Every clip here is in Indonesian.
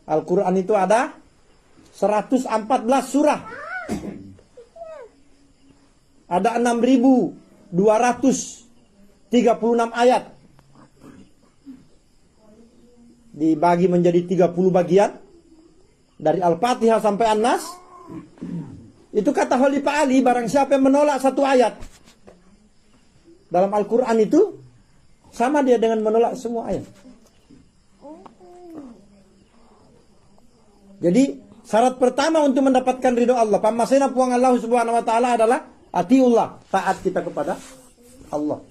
Al-Quran itu ada 114 surah. Ada 6.236 ayat. Dibagi menjadi 30 bagian. Dari Al-Fatihah sampai An-Nas. Itu kata Khalifah Ali, barang siapa yang menolak satu ayat dalam Al-Quran itu, sama dia dengan menolak semua ayat. Jadi syarat pertama untuk mendapatkan ridho Allah, pamasena puang Allah subhanahu wa ta'ala adalah atiullah, taat kita kepada Allah.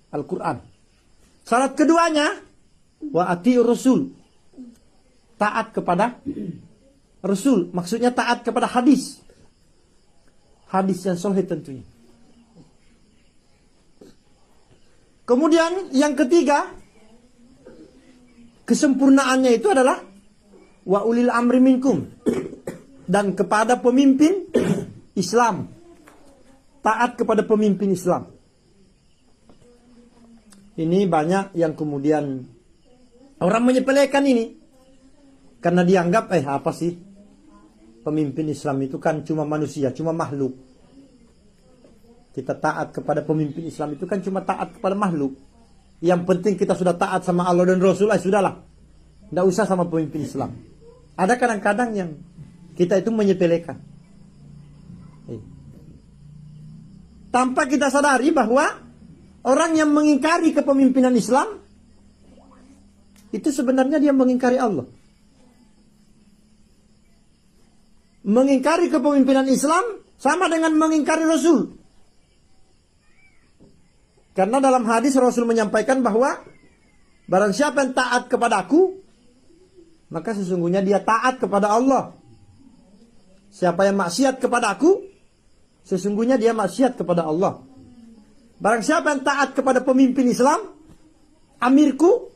Al-Quran. Syarat keduanya, wa atiur rasul, taat kepada Rasul. Maksudnya taat kepada hadis. Hadis yang sahih tentunya. Kemudian yang ketiga, kesempurnaannya itu adalah wa ulil amri minkum, dan kepada pemimpin Islam. Taat kepada pemimpin Islam. Ini banyak yang kemudian orang menyepelekan ini. Karena dianggap apa sih? Pemimpin Islam itu kan cuma manusia, cuma makhluk. Kita taat kepada pemimpin Islam itu kan cuma taat kepada makhluk. Yang penting kita sudah taat sama Allah dan Rasul, sudahlah. Tidak usah sama pemimpin Islam. Ada kadang-kadang yang kita itu menyepelekan. Tanpa kita sadari bahwa orang yang mengingkari kepemimpinan Islam, itu sebenarnya dia mengingkari Allah. Mengingkari kepemimpinan Islam sama dengan mengingkari Rasul. Karena dalam hadis Rasul menyampaikan bahwa barang siapa yang taat kepada aku, maka sesungguhnya dia taat kepada Allah. Siapa yang maksiat kepada aku, sesungguhnya dia maksiat kepada Allah. Barang siapa yang taat kepada pemimpin Islam, amirku,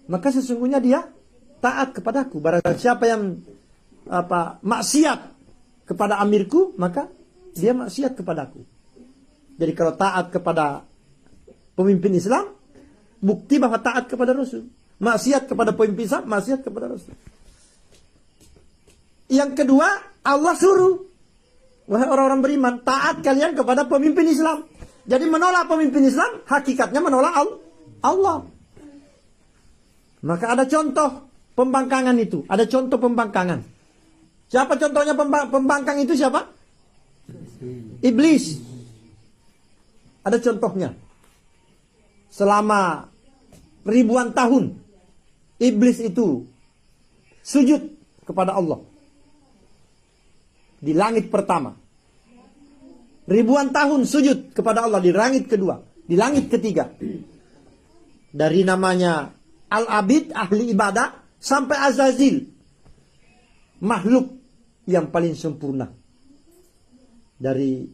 maka sesungguhnya dia taat kepadaku. Barang siapa yang maksiat kepada amirku, maka dia maksiat kepadaku. Jadi kalau taat kepada pemimpin Islam, bukti bahwa taat kepada Rasul. Maksiat kepada pemimpin Islam, maksiat kepada Rasul. Yang kedua, Allah suruh, wahai orang-orang beriman, taat kalian kepada pemimpin Islam. Jadi menolak pemimpin Islam, hakikatnya menolak Allah. Maka ada contoh pembangkangan itu. Ada contoh pembangkangan. Siapa contohnya pembangkang itu siapa? Iblis. Ada contohnya. Selama ribuan tahun, Iblis itu sujud kepada Allah. Di langit pertama. Ribuan tahun sujud kepada Allah di langit kedua. Di langit ketiga. Dari namanya Al-Abid, ahli ibadah, sampai Azazil, makhluk yang paling sempurna. Dari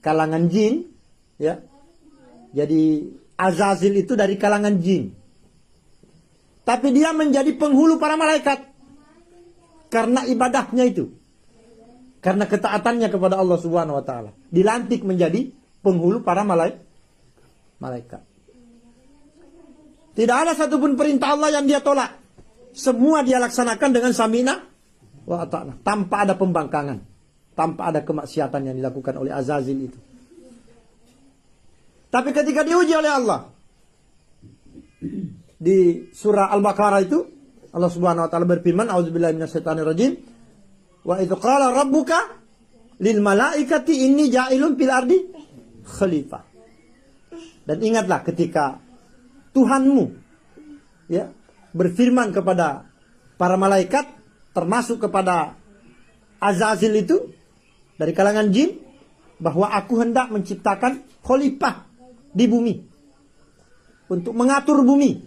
kalangan jin, ya. Jadi Azazil itu dari kalangan jin. Tapi dia menjadi penghulu para malaikat. Karena ibadahnya itu. Karena ketaatannya kepada Allah Subhanahu wa taala. Dilantik menjadi penghulu para malaikat. Tidak ada satupun perintah Allah yang dia tolak. Semua dia laksanakan dengan samina wa ata'na, tanpa ada pembangkangan, tanpa ada kemaksiatan yang dilakukan oleh Azazil itu. Tapi ketika diuji oleh Allah di surah Al-Baqarah itu, Allah Subhanahu wa taala berfirman, a'udzubillahi minasyaitonir rajim, wa idz qala rabbuka lil malaikati inni ja'ilun fil ardi khalifah. Dan ingatlah ketika Tuhanmu, ya, berfirman kepada para malaikat, termasuk kepada Azazil itu dari kalangan jin, bahwa aku hendak menciptakan khalifah di bumi untuk mengatur bumi.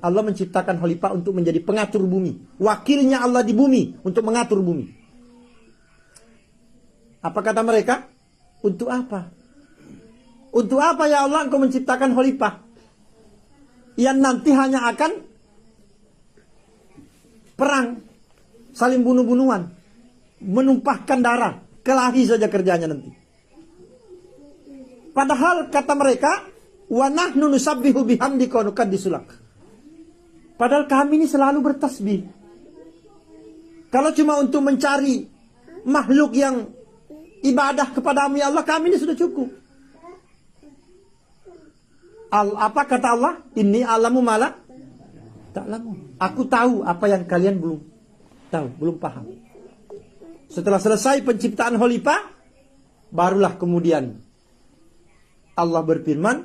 Allah menciptakan khalifah untuk menjadi pengatur bumi, wakilnya Allah di bumi untuk mengatur bumi. Apa kata mereka? Untuk apa? Untuk apa ya Allah engkau menciptakan khalifah yang nanti hanya akan perang, saling bunuh-bunuhan, menumpahkan darah, kelahi saja kerjanya nanti. Padahal kata mereka, wa nahnu nusabbihu bihamdika wa nuqaddisu lak. Padahal kami ini selalu bertasbih. Kalau cuma untuk mencari makhluk yang ibadah kepadamu ya Allah, kami ini sudah cukup. Apa kata Allah? Inni alamu mala ta'lamu. Aku tahu apa yang kalian belum tahu, belum paham. Setelah selesai penciptaan khalifah, barulah kemudian Allah berfirman,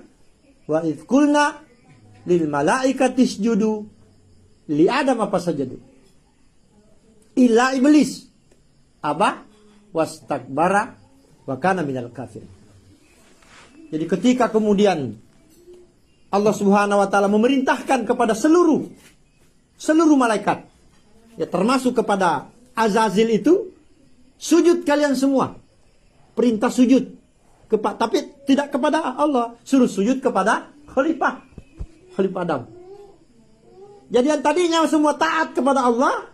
wa idz qulna lil malaikati isjudu li Adam apa sajadu illa iblis aba wastakbara wa kana minal kafir. Jadi ketika kemudian Allah Subhanahu wa taala memerintahkan kepada seluruh malaikat, ya termasuk kepada Azazil itu, sujud kalian semua. Perintah sujud. Tapi tidak kepada Allah, suruh sujud kepada khalifah Adam. Jadi yang tadinya semua taat kepada Allah,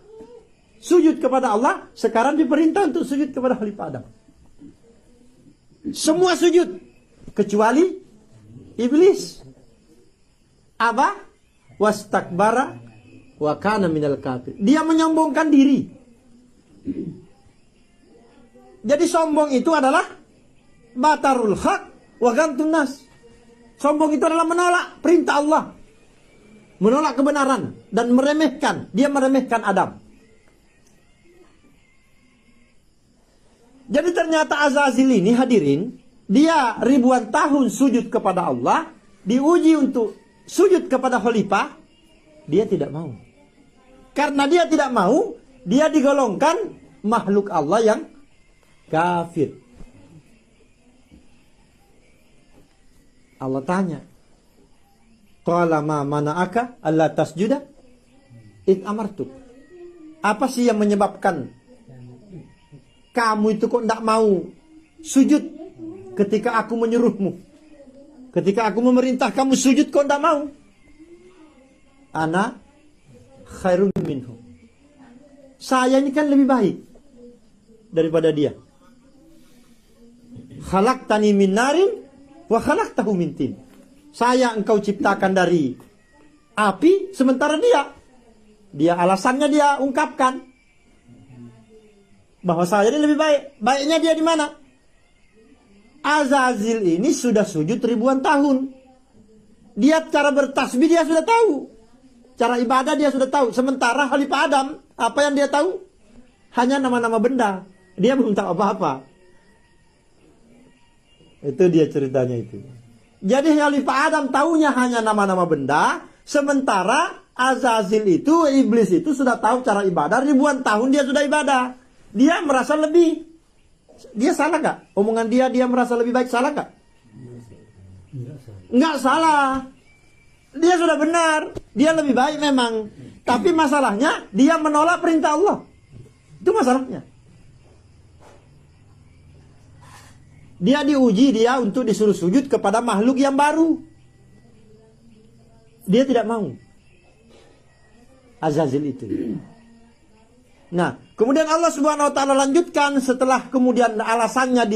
sujud kepada Allah, sekarang diperintah untuk sujud kepada khalifah Adam. Semua sujud kecuali iblis. Aba wastakbara wa kana minal kafir. Dia menyombongkan diri. Jadi sombong itu adalah batarul haq wa ghamtun nas. Sombong itu adalah menolak perintah Allah, menolak kebenaran dan meremehkan. Dia meremehkan Adam. Jadi ternyata Azazil ini hadirin, dia ribuan tahun sujud kepada Allah, diuji untuk sujud kepada khalifah, dia tidak mau. Karena dia tidak mau, dia digolongkan makhluk Allah yang kafir. Allah tanya, qala ma mana'aka alla tasjuda id amartuk. Apa sih yang menyebabkan kamu itu kok tidak mau sujud ketika aku menyuruhmu? Ketika aku memerintah kamu sujud, kau tidak mau. Ana khairun minhu. Saya ini kan lebih baik daripada dia. Khalaqtani min narin wa khalaqtahu min tin. Saya engkau ciptakan dari api, sementara dia alasannya dia ungkapkan bahwa saya ini lebih baik. Baiknya dia di mana? Azazil ini sudah sujud ribuan tahun. Dia cara bertasbih dia sudah tahu. Cara ibadah dia sudah tahu. Sementara khalifah Adam, apa yang dia tahu? Hanya nama-nama benda. Dia belum tahu apa-apa. Itu dia ceritanya itu. Jadi khalifah Adam tahunya hanya nama-nama benda. Sementara Azazil itu, iblis itu sudah tahu cara ibadah. Ribuan tahun dia sudah ibadah. Dia merasa lebih. Dia salah gak? Omongan dia merasa lebih baik, salah gak? Enggak salah. Dia sudah benar. Dia lebih baik memang. Tapi masalahnya, dia menolak perintah Allah. Itu masalahnya. Dia diuji dia untuk disuruh sujud kepada makhluk yang baru. Dia tidak mau. Azazil itu. Nah, kemudian Allah Subhanahu wa taala lanjutkan setelah kemudian alasannya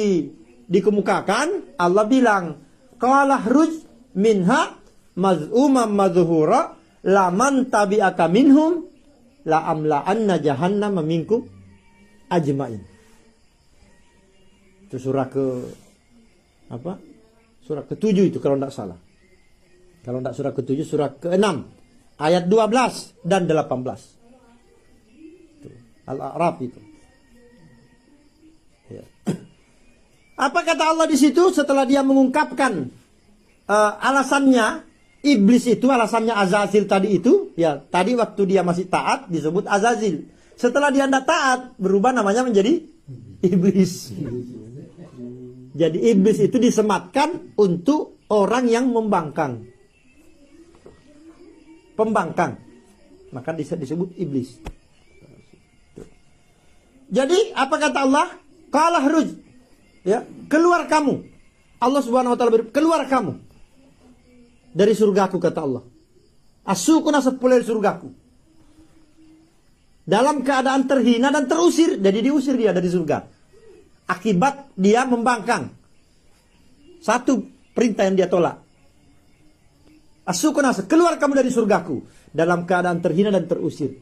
dikemukakan, Allah bilang, "Qala khruj minha maz'umam madhura laman tabi'aka minhum la amla'anna jahannama minkum ajmain." Itu surah Surah ke-7 itu kalau tidak salah. Kalau tidak surah ke-7, surah ke-6 ayat 12 dan 18. Al-A'raf itu. Ya. Apa kata Allah di situ setelah dia mengungkapkan alasannya iblis itu, alasannya Azazil tadi itu, ya tadi waktu dia masih taat disebut Azazil. Setelah dia tidak taat berubah namanya menjadi iblis. Jadi iblis itu disematkan untuk orang yang membangkang. Pembangkang. Maka disebut iblis. Jadi apa kata Allah? Qala khruj. Ya, keluar kamu. Allah Subhanahu wa taala berfirman, keluar kamu dari surgaku, kata Allah. Asukun asapul dari surgaku. Dalam keadaan terhina dan terusir, jadi diusir dia dari surga. Akibat dia membangkang. Satu perintah yang dia tolak. Asukun asap, keluar kamu dari surgaku. dalam keadaan terhina dan terusir.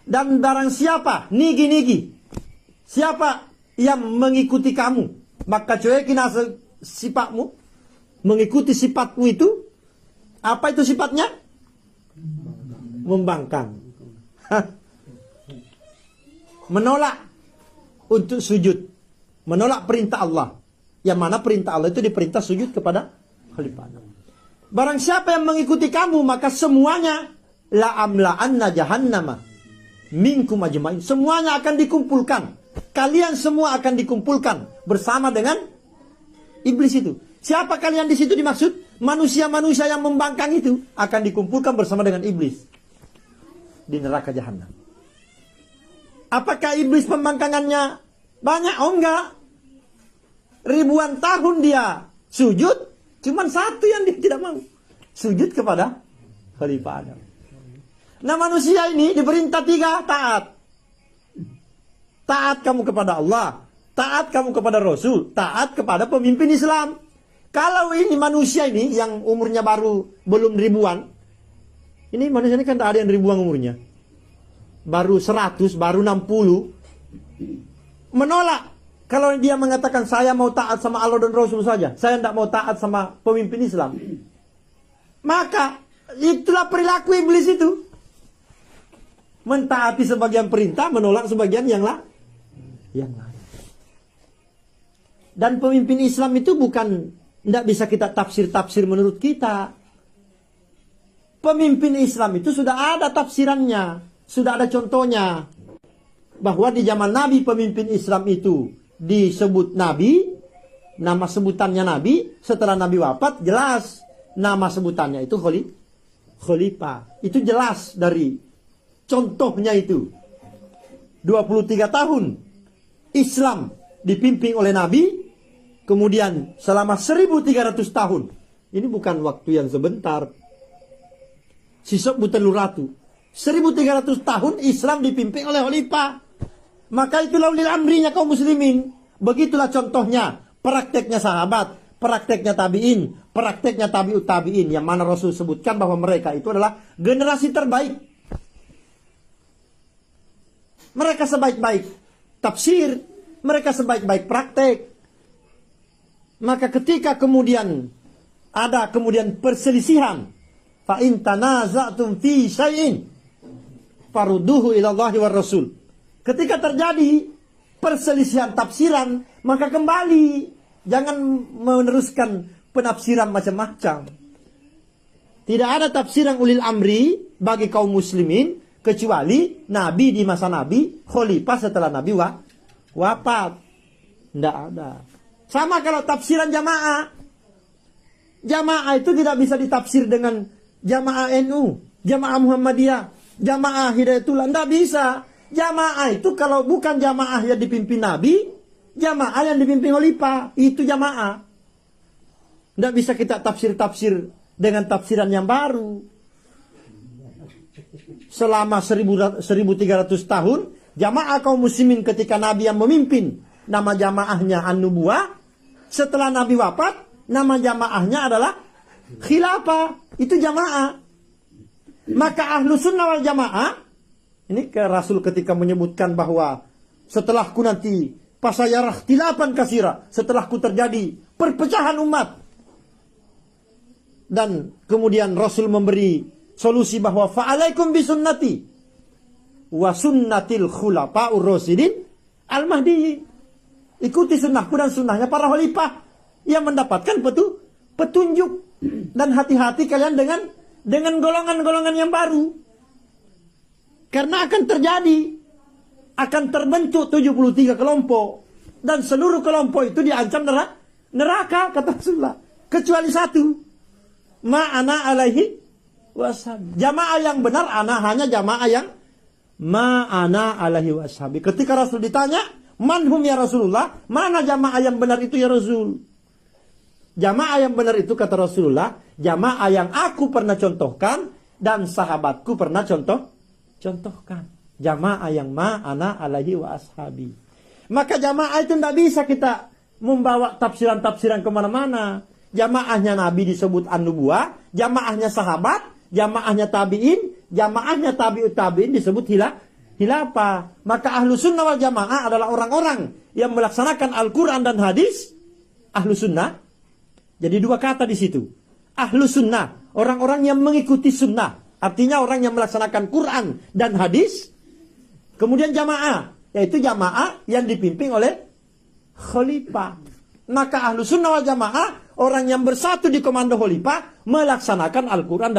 Dan barang siapa nigi-nigi, siapa yang mengikuti kamu, maka cuekin sifatmu, mengikuti sifatmu itu. Apa itu sifatnya? Membangkang. Menolak untuk sujud, menolak perintah Allah. Yang mana perintah Allah itu diperintah sujud kepada khalifah. Barang siapa yang mengikuti kamu, maka semuanya la amla'anna jahannama minkum ajma'in. Semuanya akan dikumpulkan. Kalian semua akan dikumpulkan bersama dengan iblis itu. Siapa kalian di situ dimaksud? Manusia-manusia yang membangkang itu akan dikumpulkan bersama dengan iblis di neraka jahanam. Apakah iblis pembangkangannya banyak? Oh enggak. Ribuan tahun dia sujud, cuman satu yang dia tidak mau. Sujud kepada Khalifah Adam. Nah, manusia ini diperintah 3, taat. Taat kamu kepada Allah, taat kamu kepada Rasul, taat kepada pemimpin Islam. Kalau ini manusia ini yang umurnya baru belum ribuan, ini manusia ini kan tak ada yang ribuan umurnya, baru 100, baru 60, menolak. Kalau dia mengatakan saya mau taat sama Allah dan Rasul saja, saya tidak mau taat sama pemimpin Islam, maka itulah perilaku iblis itu. Mentaati sebagian perintah, menolak sebagian yang lain. Dan pemimpin Islam itu bukan, tidak bisa kita tafsir-tafsir menurut kita. Pemimpin Islam itu sudah ada tafsirannya, sudah ada contohnya. Bahwa di zaman Nabi pemimpin Islam itu disebut Nabi, nama sebutannya Nabi. Setelah Nabi wafat, jelas nama sebutannya itu Khalifah. Itu jelas dari contohnya itu. 23 tahun Islam dipimpin oleh Nabi, kemudian selama 1300 tahun. Ini bukan waktu yang sebentar. Sisok butelur ratu. 1300 tahun Islam dipimpin oleh khalifah. Maka itulah ulil amrinya kaum muslimin. Begitulah contohnya. Prakteknya sahabat, prakteknya tabi'in, prakteknya tabi'ut tabi'in. Yang mana Rasul sebutkan bahwa mereka itu adalah generasi terbaik. Mereka sebaik-baik tafsir, mereka sebaik-baik praktek. Maka ketika kemudian ada perselisihan, fa in tanaza'tum fi syai'in farudduhu ila Allahi war Rasul. Ketika terjadi perselisihan tafsiran, maka kembali, jangan meneruskan penafsiran macam-macam. Tidak ada tafsiran ulil amri bagi kaum muslimin kecuali Nabi di masa Nabi, khalifah setelah Nabi wafat. Tidak ada. Sama kalau tafsiran jamaah. Jamaah itu tidak bisa ditafsir dengan jamaah NU, jamaah Muhammadiyah, jamaah Hidayatullah. Tidak bisa. Jamaah itu kalau bukan jamaah yang dipimpin Nabi, jamaah yang dipimpin khalifah, itu jamaah. Tidak bisa kita tafsir-tafsir dengan tafsiran yang baru. Selama 1300 tahun, jamaah kaum muslimin ketika Nabi yang memimpin, nama jamaahnya An-Nubuwah. Setelah Nabi wafat, nama jamaahnya adalah khilafah. Itu jamaah. Maka ahlu sunnah wal jamaah, ini ke Rasul ketika menyebutkan bahwa setelahku nanti pasayarah khilafan kasira, setelahku terjadi perpecahan umat. Dan kemudian Rasul memberi solusi bahwa fa'alaikum bisunnati wa sunnatil khulafa'ur rasyidin al-mahdiyyin. Ikuti sunnahku dan sunnahnya para khalifah yang mendapatkan petunjuk. Dan hati-hati kalian dengan golongan-golongan yang baru. Karena akan terbentuk 73 kelompok. Dan seluruh kelompok itu diancam neraka, kata Rasulullah. Kecuali satu. Ma'ana alaihi washabi. Jamaah yang benar, hanya jamaah yang ma'ana alaihi washabi. Ketika Rasul ditanya, manhum ya Rasulullah, mana jamaah yang benar itu ya Rasul? Jamaah yang benar itu kata Rasulullah, jamaah yang aku pernah contohkan dan sahabatku pernah contohkan. Jamaah yang ma'ana alaihi wa ashabi. Maka jamaah itu tidak bisa kita membawa tafsiran-tafsiran kemana-mana. Jamaahnya Nabi disebut An-Nubuwah, jamaahnya sahabat, jamaahnya tabi'in, jamaahnya tabi'ut tabi'in disebut hilafah. Maka ahlu sunnah wal jamaah adalah orang-orang yang melaksanakan Al-Quran dan hadis. Ahlu sunnah. Jadi dua kata di situ. Ahlu sunnah, orang-orang yang mengikuti sunnah. Artinya orang yang melaksanakan Quran dan hadis. Kemudian jamaah, yaitu jamaah yang dipimpin oleh khalifah. Maka ahlu sunnah wal jamaah, orang yang bersatu di komando khalifah, melaksanakan Al-Quran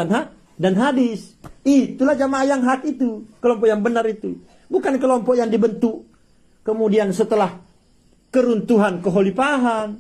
dan hadis. Itulah jamaah yang hak itu. Kelompok yang benar itu. Bukan kelompok yang dibentuk. Kemudian setelah keruntuhan kekhalifahan,